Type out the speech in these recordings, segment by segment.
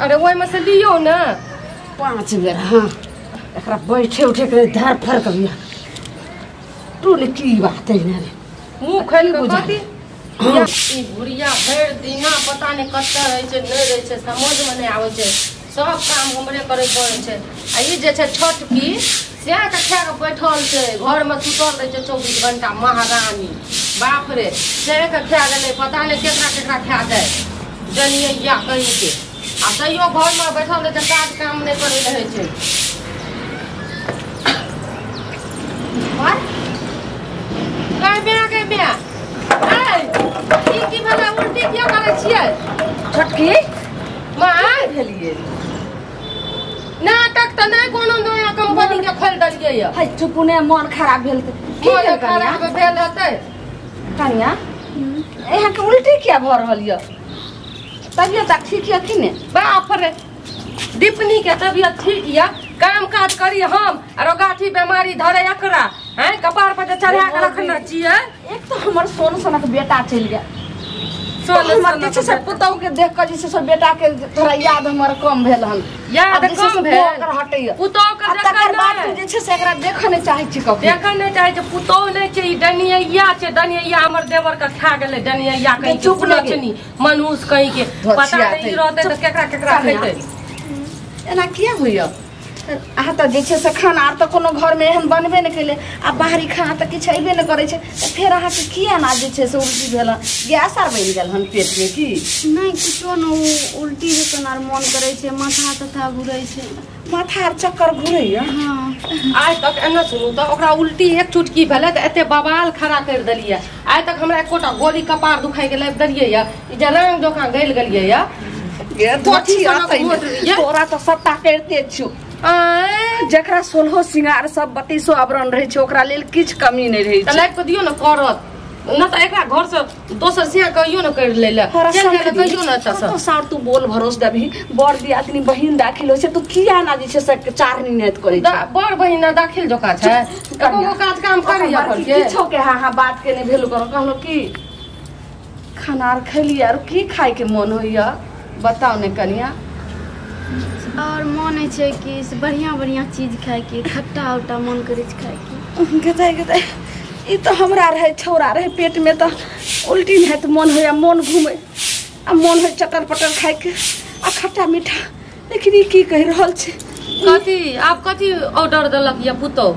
अरे वही में से लियो ना 5 बेर। हाँ एकरा बैठे उठे के धर फर कर लिया तू ने की बात है ना मुंह खोल के कथी ई बुढ़िया भर दिना पता नहीं कत्ता रहे छे नहीं रहे छे समझ में नहीं आवे छे सब काम हमरे करे पड़े छे आ ई जे छे छोटकी से के खा के बैठल छे घर में सुतल रहे छे 24 घंटा महारानी बाप रे से के खा गेले पता नहीं केकरा केकरा खा जाए जनिया कहीं के आ तैयो घर में बैठल रहे छे काज काम नहीं करे रहे छे के बिया ए ई की भला उल्टी क्यों करे छियै छोटकी मां भेलिए नाटक त नहीं कोनो नया कंपनी के खोल दलिए या हाय चुपुने मन खराब भेल त की मन खराब भेल हतै कन्या यहाँ के उल्टी क्या भ रहल य तबियत ठीक य कि ने बाप रे दीपनी के तबियत ठीक या काम काज करी हम और गाठी बीमारी धरे एकरा हैं कपार पर चढ़ा के रखना चाहिए एक तो हमर सोन सोना के बेटा चल गया सोन सोना के सब पुतौ के देख के जैसे सब बेटा के थोड़ा याद हमर कम भेल हन याद कम भेल ओकर हटैया पुतौ के तकर बाद जे छै से एकरा देख नहीं चाहे छी कखनो देख नहीं चाहे छै पुतौ नहीं छै ई डनिया छै डनिया हमर देवर के खा गेले डनिया कहीं चुप नचनी मनुष्य कहीं के पता नहीं रहते त केकरा केकरा खैते एना किया होइया आ त जे छै से खाना आर त कोनो घर में एहन बनबे न केले आ बाहरी खाना त किछ अइबे न करे छै त फेर अहाँ के किया ना जे छै से उल्टी भेल गैस आर बन गेल हन पेट में की नहीं किछो न उल्टी हे कनार मन करे छै माथा तथा घुरै छै माथा आर चक्कर घुरैया हां आज तक एना सुनू त ओकरा उल्टी एक चुटकी भेले त एते बवाल खड़ा कर देलिए आज तक हमरा एकोटा गोली कपार दुखाई के लाइब देलिए या ई जे रंग जोखा गइल गेलिए या ये दोठी आतै तोरा त सत्ता करते छु जकरा 16 सिंगार सब 32 आवरण रहे छै ओकरा लेल किछ कमी नहीं रहे छै त लाइब के दियो न करत न त एकरा घर से दोसर सिया कहियो न कर ले चल के कहियो न अच्छा तो सार तू बोल भरोस दबी बड़ दियादनी बहिन दाखिल होय छै तू किया ना जे छै से चारनी नेत करे छै बड़ बहिन दाखिल जोका छै एको काज काम करिया पर के किछो के हां बात के नहीं भेलु करो कहलो की खाना आर खैली आर की खाए के मन होइया बताओ ने कनिया और मन है कि बढ़िया बढ़िया चीज खाए के खट्टा उट्टा मन करे खाए के गदाई गदाई ई तो हमरा रहे छौरा रहे पेट में तो उल्टी नहीं तो मन होया मन घूमे आ मन हो चटर पटर खाए के आ खट्टा मीठा लेकिन ई की कह रहल छै कथी आप कथी ऑर्डर देलक या पुतो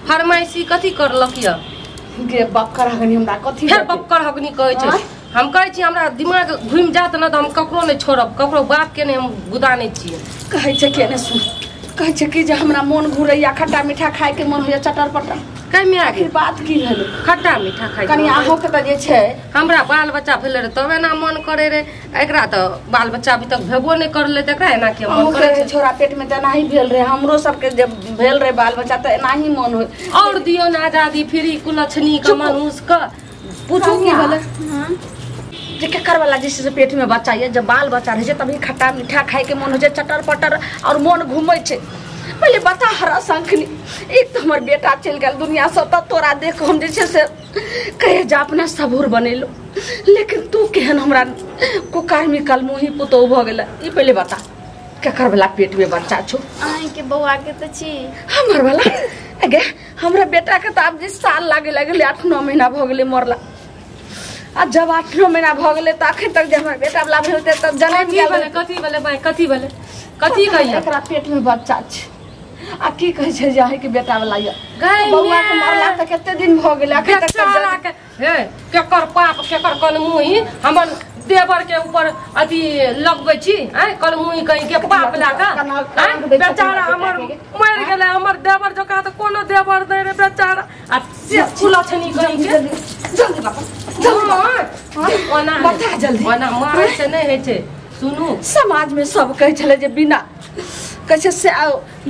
फरमाइशी कथी करलक या गे बक्कर हगनी हमरा कथी फिर बक्कर हगनी कहै छै हम कहै छी हमरा दिमाग घुम जात न त हम ककरो नहीं छोड़ब ककरो बात के नहीं हम गुदा नहीं छिए कहै छै के ने सुन कहै छै कि जे हमरा मन घुरैया खट्टा मीठा खाए के मन होया चटर पटर कई में आगे बात की भेल खट्टा मीठा खाए कनी आहो के त जे छै हमरा बाल बच्चा भेले रे तबे ना मन करे रे एकरा त बाल बच्चा अभी तक भेबो नहीं करले त एकरा एना के मन करे छोरा पेट में त नाही भेल रे हमरो सब के जे भेल रे बाल बच्चा त एना ही मन होय और दियो ना आजादी फ्री कुलछनी का मनुष्य का पूछो की भेले हां जे केकर वाला जैसे से पेट में बच्चा ये जब बाल बच्चा रहे तभी खट्टा मीठा खाए के मन हो जाए चटर पटर और मन घूमे छे पहले बता हरा संखनी एक तो हमर बेटा चल गेल दुनिया से त तोरा देख हम जे छे से कहे जा अपना सबूर बनेलो लेकिन तू केहन हमरा कुकार में कलमुही पुतो भ गेला ई पहले बता केकर वाला पेट में बच्चा छो आइ के बौआ के त छी हमर वाला अगे हमरा बेटा के त अब 20 साल लागे लगले 8-9 महीना भ गेले मरला आ जब 8 महीना भ गेले त आखिर तक जे हमर बेटा वाला भेलते त जन्म गेल कथी भेले कथी कहिया एकरा पेट में बच्चा छै आ की कहे छै जे के बेटा वाला य गई बौआ के मरला त कते दिन भ गेले आखिर तक हे केकर पाप केकर कलमुही हमर देवर के ऊपर अथी लगबै छी हैं कलमुही कहीं के पाप लाका बेचारा हमर मर गेले हमर देवर जका त कोनो देवर दे रे बेचारा आ कुलछनी कहीं के जल्दी बाबा ओना बता जल्दी ओना मारै से नहीं है छे सुनू समाज में सब कहे छले जे बिना कहे से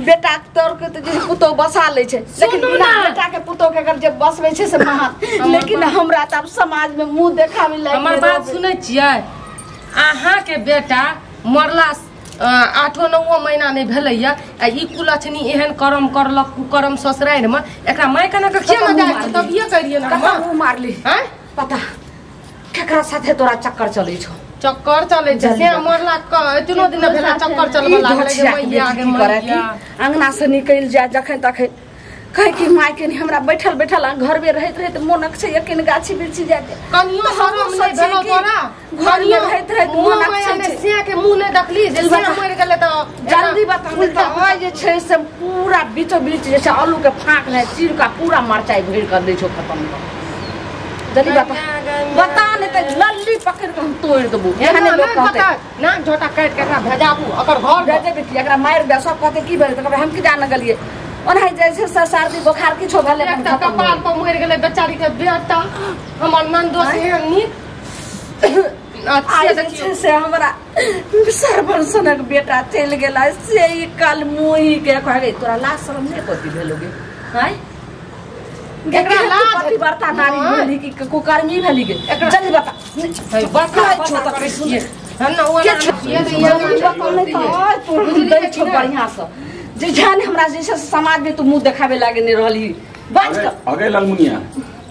बेटा तोर के जे पुतो बसा ले छे लेकिन बिना बेटा के पुतो के अगर जे बसवे छे से महान लेकिन हमरा त समाज में मुंह देखावे लायक हमर बात सुनै छियै अहाँ के बेटा मरला 8-9 महीना नहीं भेलैया आ ई कुलछनी एहन कर्म करलक कुकर्म ससुराल में एकरा माय कना के किया न जाय तब ये करिए ना मुंह मारली हैं पता केकरा साथे तोरा चक्कर चलै छौ चक्कर चले छै से मरला एतनो दिन भेला चक्कर चलबा लागले जे मैया आगे मैया अंगना से निकल जाए जखन तखन कहे कि माय के हमरा बैठल बैठल घर में रहत रहत मोनक छै यकिन गाछी बिरछी जाके कनियो शरम नै भेलो तोरा घर में रहत रहत मोनक छै से के मुंह नै देखली जे से मर गेले त जल्दी बता त होय जे छै से पूरा बीचो बीच जे छै आलू के फाक है चीर का पूरा मरचाई भर कर दै छो खत्म जल्दी बता नहीं तो लल्ली पकड़ के हम तोड़ देबो एहने लोग कहते नाक झोटा काट के एकरा भेजाबू ओकर घर भेजे बेटी एकरा मार दे सब कहते की भेल त हम की जान गलिए ओना जैसे सर्दी बुखार की छो भेले एक कपाल पर मर गेले बेचारी के बेटा हमर नंदो से नी अच्छा देखिए से हमरा सरबंसनक बेटा चल गेला से ई काल मोही के कहबे तोरा लाज शरम नहीं पति भेलोगे हाय एकरा लाज बर्ता नारी भेली की कुकर्मी भेली के जल्दी बता बता छोटा कृष्ण हम ना ओना ये छो बढ़िया से जे जान हमरा जैसे समाज में तो मुंह देखावे लागे नहीं रहली बाज अगे लालमुनिया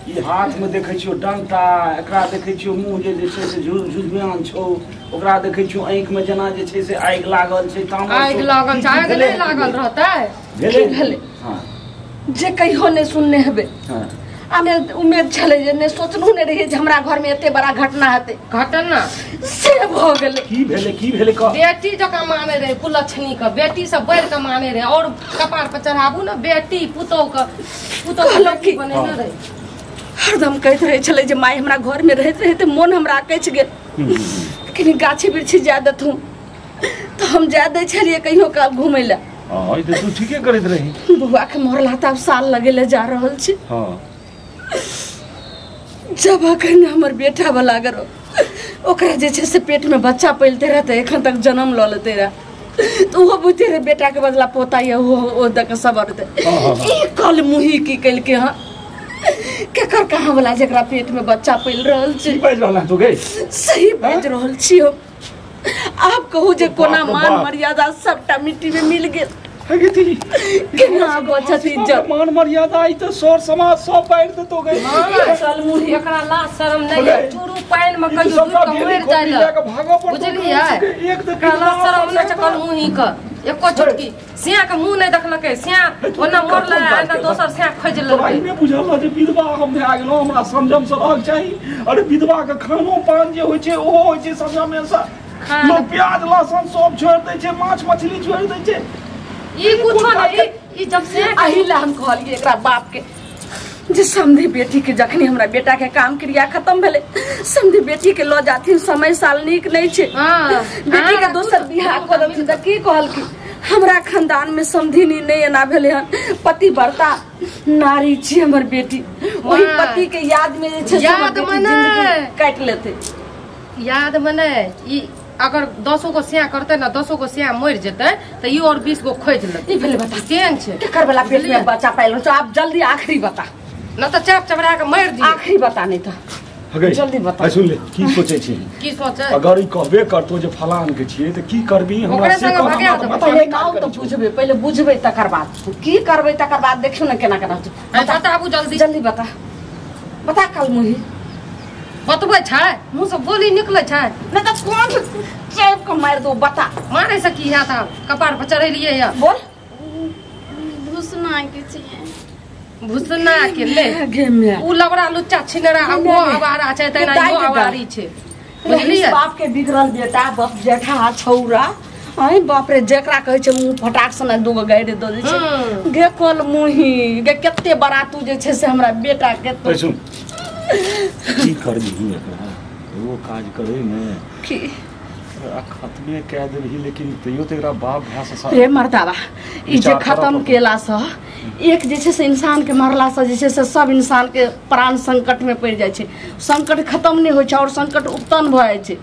ई हाथ में देखै छियो डंटा एकरा देखै छियो मुंह जे छै से झुझुझियान छौ ओकरा देखै छियो आंख में जना जे छै से आगि लागल छै ताम आगि लागल छै आगि नहीं लागल रहतै भेले हां जे कहियो ने सुनने हेबे हां आमे उम्मीद छले जे ने सोचलहु ने रही जे हमरा घर में एते बड़ा घटना हेते घटना से भ गेले की भेले क बेटी जका माने रहे कुलछनी का बेटी सब बढ़ के माने रहे और कपार पर चढ़ाबू ना बेटी पुतो लड़की बने न रहे हरदम कहत रहे छले जे माय हमरा घर में रहत रहे त मन हमरा कच गेल लेकिन गाछी बिरछी जा दथु तो हम जा दे छलिए कहियो काल घुमै ला हां ई त तू ठीके करत रही बुआ के मरला त साल लगेले जा रहल छी हां जब अखन हमर बेटा वाला करो ओकरा जे छै से पेट में बच्चा पलते रहते एखन तक जन्म ल लेते रह तो वो बुते रे बेटा के बदला पोता ये ओ दक सबर दे ई कल मुही की कल के हां केकर कहां वाला जेकरा पेट में बच्चा पल रहल छै बाज रहला तो गई सही बाज रहल छियो आप कहू जे कोना मान मर्यादा सबटा मिट्टी में मिल गेल हगेती केना बचत इज्जत मान मर्यादा आई तो सर समाज सब बाइर दे तो गई चल मुही एकरा लाज शरम नहीं चूरू पाइन में कहियो दूर के मर जाइला बुझलियै एक तो लाज शरम नहीं चकल मुही का एको छोटकी सिया के मुंह नहीं देखलकै सिया ओना मरले आना दोसर सिया खोज लेलकै नहीं बुझल जे विधवा हम भए गेलो हमरा समझम से रहक चाही अरे विधवा के खानो पान जे होय छै ओहो होय छै समझमे से लोग प्याज लहसुन सब छोड़ दै छै माछ मछली छोड़ दै छै ई कुछो नहीं ई जब से अहिला हम कहलिए एकरा बाप के जे समधी बेटी के जखनी हमरा बेटा के काम क्रिया खत्म भेले समधी बेटी के लो जाथिन समय साल नीक नहीं छै हां बेटी के दोसर बियाह क देथिन त की कहल की हमरा खानदान में समधिनी नहीं एना भेले हन पति बरता नारी छी हमर बेटी वही पति के याद में जे छै याद मने काट लेते याद मने ई अगर 10 गो सिया करते ना 10 गो सिया मर जेते त ई और 20 गो खोज लेते ई भेले बता केन छै केकर वाला पेट में बच्चा पाइलो तो आप जल्दी आखिरी बता न त चाप चबरा के मार दी आखिरी बता नहीं तो जल्दी बता सुन ले की सोचे छी की सोचे अगर ई कहबे करतो जे फलान के छिए त की करबी हमरा से पहले गाँव तो बुझबे पहले बुझबे तकर बाद की करबे तकर बाद देखियो न केना केना बताबू जल्दी जल्दी बता कल मुही बतबै छै मुंह से बोली निकलै छै न त कोन चैप के मार दो बता मारे से की है त कपार पर चढ़ेलिए या बोल भूसना के छिए भूसना के ले गेमे उ लबड़ा लुच्चा छिनरा वो आवारा छै तेना यो आवारी छै बुझलिए बाप के बिगड़ल बेटा बाप जेठा छौरा आई बाप रे जेकरा कहै छै मुंह फटाक सना दूगो गाड़ि दो दै छै गे कल मुही गे कते बड़ा तू जे छै से हमरा बेटा के तो सुन की करबी वो काज करे ने की खत्मे कह देबही लेकिन तैयो तेरा बाप भए से रे मर्दावा ई जे खत्म केला से एक जे छै से इंसान के मरला से जे छै से सब इंसान के प्राण संकट में पड़ जाय छै संकट खत्म नहीं होय छै और संकट उत्पन्न भ जाय छै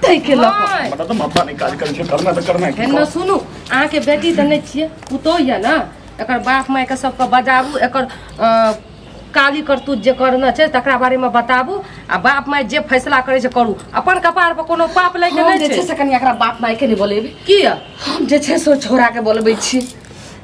तै के लक मतलब तो माथा नहीं काज करे छै करना तो करना है न सुनु अहाँ के बेटी त नहीं छिए पुतो या ना एकर बाप माय के सबके बजाबू एकर काली करतूत जे करना छै तकरा बारे में बताबू आ बाप माय जे फैसला करे छै करू अपन कपार पर कोनो पाप ले के नहीं छै से कनी एकरा बाप माय के नहीं बोलेबे की हम जे छै सो छोरा के बोलबै छी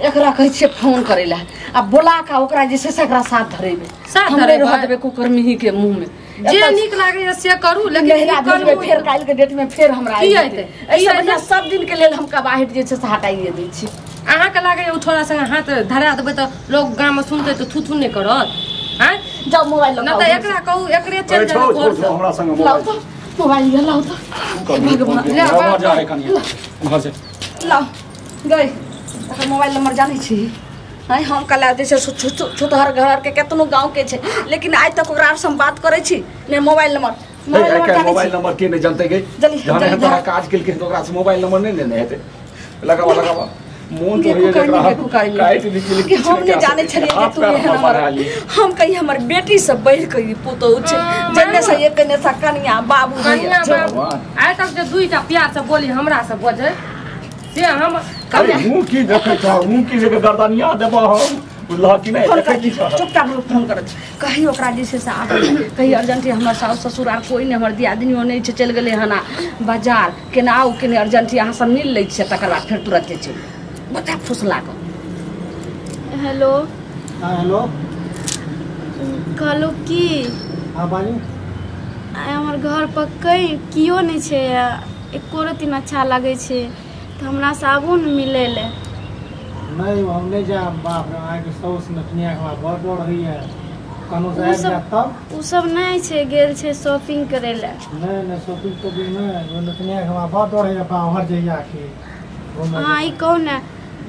एकरा कहै छै फोन करे ला आ बोला का ओकरा जे छै से एकरा साथ धरेबे साथ हमरे रह देबे कुकर मिही के मुंह में जे नीक लागे से करू, लेकिन नहिरा भेजबै फेर काल्हि के डेट में फेर हमरा की हेतै? ऐसे बढ़िया सब दिन के लेल हम कबाहिट जे छै से हटाइए दै छी। अहाँ के लागे थोड़ा सा हाथ धरा देबै त लोग गांव में सुनते त थू नहीं करत। हैं जाओ मोबाइल ना त एकरा कहू एकरे चल जाओ घर से हमरा संग लाओ तो मोबाइल ये लाओ तो भगवान ले आवाज आए कनिया घर से लाओ गई तकर मोबाइल नंबर जानै छी। हैं हम कला जैसे छुतहर घर के केतनो गांव के छै, लेकिन आज तक ओकरा से हम बात करै छी ने मोबाइल नंबर मोबाइल नंबर के नहीं जानते गई जहां तोरा काज केल के ओकरा से मोबाइल नंबर नहीं लेने हेते। लगावा मोन तो ये काट निकल कि हम नहीं जाने छलिए कि तू हम कही हमर बेटी से बढ़ के पुतो छै जन्ने से एक ने सा कन्या बाबू कन्या बाबू आइ तक जे दुईटा प्यार से बोली हमरा से बजे से हम अरे मुंह की देखे छ मुंह की जगह गर्दनिया देबो हम बुझला कि नहीं देखे की छ चुपचाप फोन करत कही ओकरा जे से आबे कही अर्जेंट हमर सास ससुर आर कोई नहीं हमर दियादनियो नहीं छै चल गेले हना बाजार केना आउ केने अर्जेंट अहाँ सब मिल लै छै तकर बाद फेर तुरंत चल बता फुस लागो। हेलो हाँ हेलो कहलू की हाँ बाजू हमर घर पर कई कियो नहीं छै, एको रती अच्छा लगे छै तो हमरा से आबू न मिले ले। नहीं हम नहीं जा बाप रे आगे सौस नटनिया के बहुत डर रही है कानून से आबि जात तब उ सब नहीं छै गेल छै शॉपिंग करे ले। नहीं शॉपिंग तो भी नहीं वो नटनिया के बहुत डर है बाहर जइया के हाँ ई कहू ने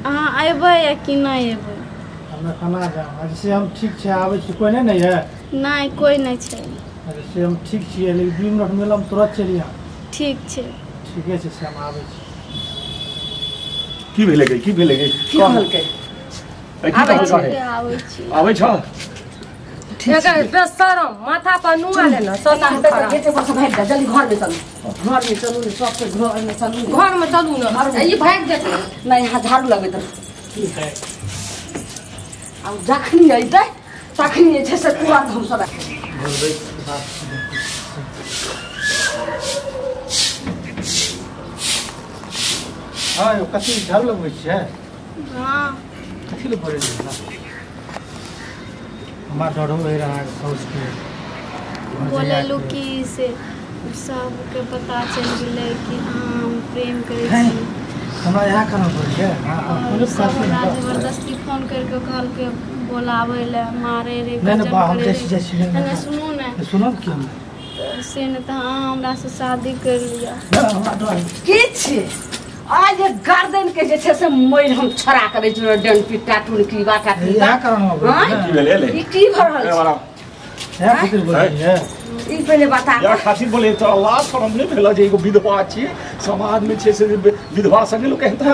अहाँ अयबै या कि नहीं अयबै? हमें कना जा जैसे हम ठीक छै आबै छी कोई नहीं है नहीं कोई नहीं छै जैसे हम ठीक छियै लेकिन 2 मिनट में हम तुरंत चलिए। ठीक छै ठीके छै से हम आबै छी। की भेले गई की भेले गई की कहल के आबै छी आबै छ एकर बेशरम माथा पर नुआ लेना सोना ना तो गेटे पर से भाग जा जल्दी घर में चलू ने सबके घर में चलू घर में चलू ना ई भाग जेतै नहीं यहाँ झाड़ू लगे तो अब जखनी अइतै तखनी छै से तुरंत हम सब हाँ कथी झाड़ू लगबै छै हाँ कथी ले पड़े हमार डर हो रहा है सौस के बोलेलू कि से सबके पता चल गेलै कि हम प्रेम करै छी। हमरा यहाँ करना पड़े जबरदस्ती फोन करके कहलके बोलाबै ले मारे रे नहीं बा हम जैसी नहीं सुनू ने सुनो कि से ने त हमरा से शादी कर लिया। की छै आज गार्डन के जे छै से मैल हम छड़ा करे छै डन पिटा टून की बाटा की यहाँ करना की भेले ले ई की भर रहल छै यहाँ कितने बोल रही है ई पहले बता या खातिर बोले तो अल्लाह शरम नहीं भेला जे एगो विधवा छी समाज में छै से विधवा संगे लोग कहता है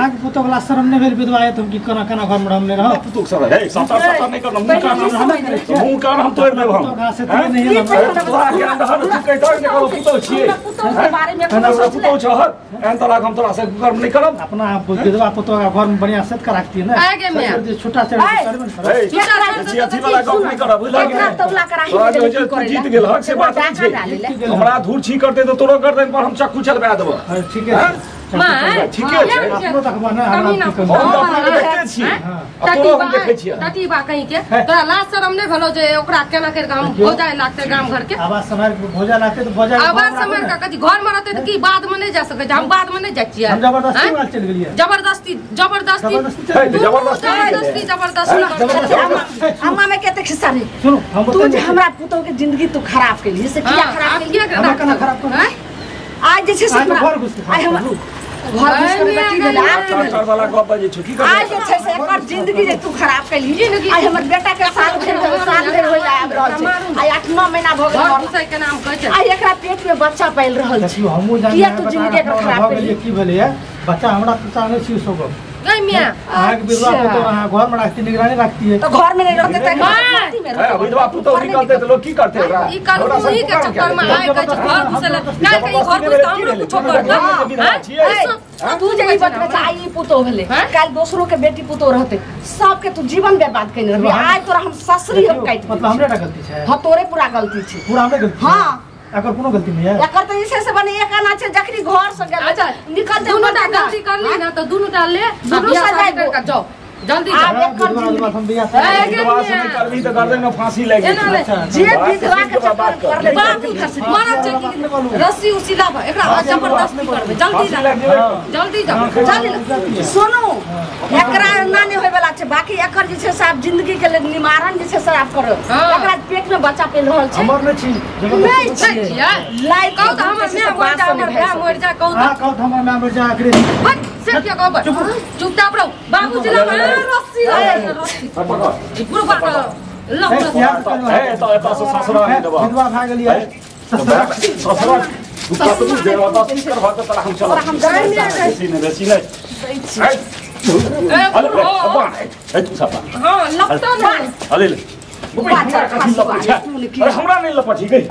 आगे पुतो वाला शर्म नहीं भेल विधवा है तुम की कना कना घर में हम ले रहो पुतो सब है सता नहीं करना मुंह का नाम मुंह का नाम तोड़ लेब हम से तो नहीं है तोरा के अंदर तू कहता है कि पुतो छी पुतो के बारे में हमरा पुतो छ एन तलाक हम तोरा से कर्म नहीं करब अपना विधवा पुतो का घर में बढ़िया सेट कर रखती है ना आगे में छोटा से अथी वाला काम नहीं करब बुझला कि नहीं तौला कराही तू जीत गेल हक से बात छै हमरा धूर छी करते तो तोरो गर्दन पर हम चक्कू चलबा देबो ठीक है मां ठीक है अपनो तक माने कमी ना हम हम तो अपने देखते छी तोरो हम देखे छी टटी बा कहीं के तोरा लाज शरम नहीं भेलो जे ओकरा केना कर हम हो जाए लागते गांव घर के आवाज समय भोजा लाते तो भोजा आवाज समय का कथि घर में रहते त की बाद में नहीं जा सके हम बाद में नहीं जाय छियै हम जबरदस्ती वाल चल गेलिए जबरदस्ती जबरदस्ती अम्मा में कहते खिस्सा नहीं सुनो हम तू जे हमरा पुतो के जिंदगी तू खराब के लिए से किया खराब के लिए हम कना खराब कर आज जे छै से घर घुस आई हम घर घुस के बेटी भेल कर वाला गप बजे छ की कर आज जे छै से एकर जिंदगी जे तू खराब के लिए आई हमर बेटा के साल भर हो जाए आब रहल छै आई 8-9 महीना भ घर गेल घुसै के नाम कहै छै आई एकरा पेट में बच्चा पाल रहल छै हमहु जान किया तू जिंदगी के खराब के लिए की भेलै बच्चा हमरा तो चाहे छी सब गई मियां आग विधवा पुतो वहां घर में रखती निगरानी रखती है तो घर में नहीं रहते त विधवा पुतो निकलते तो लोग की करते ई काल मुही के चक्कर में आए के घर घुसले काल के घर घुस हमरो कुछो करता तू जे ई बात में आई पुतो भेले काल दूसरों के बेटी पुतो रहते सबके तू जीवन बर्बाद कइने रहबी आज तोरा हम ससुरी हम काट मतलब हमरे गलती छै हां तोरे पूरा गलती छै पूरा हमरे गलती हां एकर कोनो गलती नहीं है एकर तो इसे से बने एक आना छै जखनी घर से गेल अच्छा निकलते दोनों टा गलती कर ली ना तो दोनों टा ले दोनों बियाह सजाए शादी कर जाओ जल्दी आब जा। एकर विधवा हम बियाह विधवा से नहीं करबी तो गर्दन में फांसी लग एना ले। जे विधवा के चक्कर कर ले बाबू घर से मारा चकी रस्सी उसी लाभ एकरा जबरदस्ती करबे जल्दी जा जल्दी जा चल सुनो एकरा नानी होय वाला छै बाकी एकर जे छै से आब जिंदगी के लेल निवारण जे छै से आप करो एकरा पेट में बच्चा पेल रहल छै हमर नहीं छी नहीं छै छै किया लाइक कहू तो हमर मैं मर जा हमर भाई मर जा कहू हां कहो हमर नाम पर जा आखिर हट से क्या कहब चुपचाप रहो बाबू जी ला रस्सी रस्सी पूरा बात ला है तो ससुरा है दबा विधवा भाग गेलिए ससुरा दुका तो देवा तो कर भाग तो हम चला हम जाए नहीं बेसी नहीं अरे अब्बा है तू सब हां लगता नहीं अरे ले अरे हमरा नहीं लपटी गई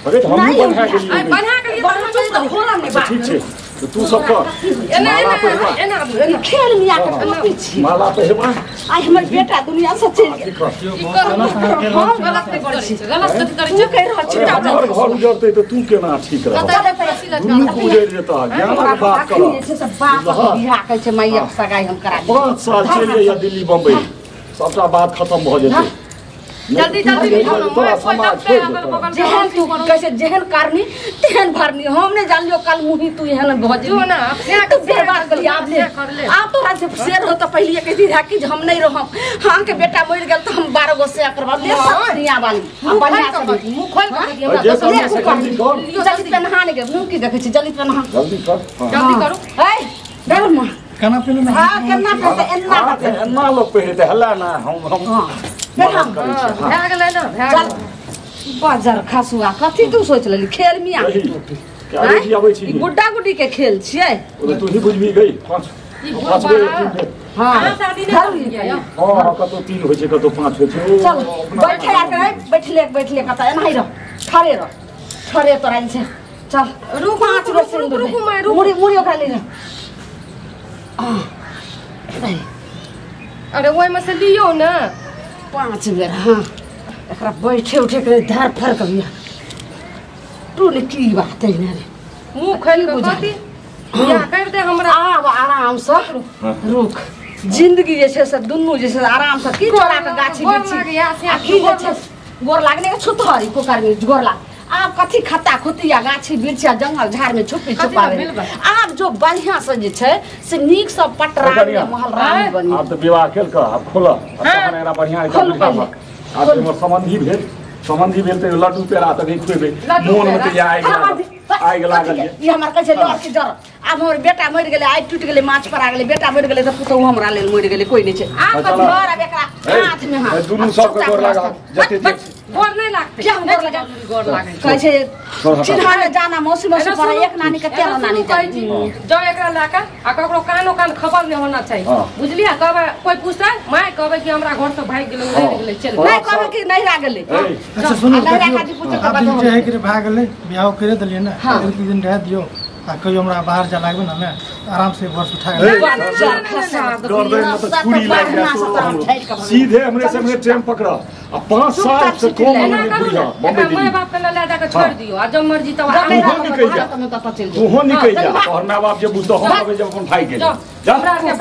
अरे तो हम बना के लिए बना के लिए तो हम तो होला नहीं बात ठीक छै तो तू सब कर एना खेल मिया के पीछे माला पे हेबा आई हमर बेटा दुनिया से चल गेल हम गलत करै छी गलत करै छी कह रहल छी घर घर उजड़ते तो तू केना ठीक रह दुनू को उजड़ जेता ज्ञान के बात कर से सब बाप बियाह कहै छै मैया सगाई हम करा 5 साल चल जाइए दिल्ली बम्बई सबटा बात खत्म भ जेतै जल्दी जल्दी निकलो मैं कोई दबे अगर बगल जेहन तू कैसे जेहन करनी तेहन भरनी हम ने जानियो कल मुही तू एहन भज जो ना तू बर्बाद कर आप ले आप तो राज्य शेर हो तो पहले कहती था कि हम नहीं रहम हां के बेटा मर गेल तो हम 12 गो से करवा ले सरिया वाली अब बढ़िया से मुंह खोल कर जल्दी पे नहाने के मुंह की देखे छी जल्दी पे नहा जल्दी कर जल्दी करो ए डर मां खाना पीने में हां केना करते एन्ना एना लोग पहिरते हल्ला ना हम भाग ले ना चल बाजार खासुआ कथी तू सोच लेली खेल मिया क्या देखि आबै छी ई गुड्डा गुड्डी के खेल छियै तू ही बुझबी गई पांच ई पांच बुढ़बा हां शादी नहीं कर लिया हां कतो 3 होय छै कतो 5 होय छै चल बैठे आके बैठले कता एनाही रह खड़े तो रहै छै चल रुक 5 गो सिंदूर रुक मैं रुक मुड़ी मुड़ी ओकरा ले अरे ओय में से लियो ना 5 बेर हां एकरा बैठे उठे के धर फर कबिया तू ने की बात है ना रे मुंह खोल के कथी या कर दे हमरा आब आराम से रुक जिंदगी जे छै से दुन्नू जे छै आराम से की तोरा के गाछी बिछी आ की जे छै गोर लागने के छुतहरी कोकार में गोर लाग आप कथी खत्ता खुतिया गाछी बिरछा जंगल झाड़ में छुपी छुपावे आप जो बढ़िया से जे छै से नीक सब पटरा में महल रानी बनी आप तो विवाह केल का आप खोला तखन एना बढ़िया एकदम लिखा आप हमर संबंधी भेल ते लड्डू पेड़ा त नहीं खुएबे मोन में ते आइ लागल ये हमर कहै छै लड़ के जर अब हमर बेटा मर गेलै आइ टूट गेलै माछ पर आ गेलै बेटा मर गेलै त पुतौ हमरा लेल मर गेलै कोई नहीं छै आप घर अब एकरा हाथ में हाथ दुनू सब के गोर लगा जते गोर नहीं लागते क्या गोर लगा गोर लागे कहै छै चिन्हाने जाना मौसी मौसी पर एक नानी के 13 नानी जो एकरा लाका आ ककरो कानो कान खबर नहीं होना चाहिए बुझलिया कहबे कोई पूछता मैं कहबे कि हमरा घर से भाग गेलै उड़ गेलै चल नहीं कहबे कि नहीं रा गेलै अच्छा सुनो आप जे है कि भाग गेलै बियाह करे देलिए ना एक दिन रह दियो आ कहियो हमरा बाहर जा लागबे ना मैं आराम से बस उठा सीधे हमरे से हमरे ट्रेन पकड़ा आ 5 साल से कम हमने बुढ़िया बम्बई दिल्ली माय बाप के ला जाके छोड़ दियो आ जब मर्जी तब तू हो निकल जा और माय बाप जे बुझतो हम आबे जब अपन भाई गेल जा हमरा के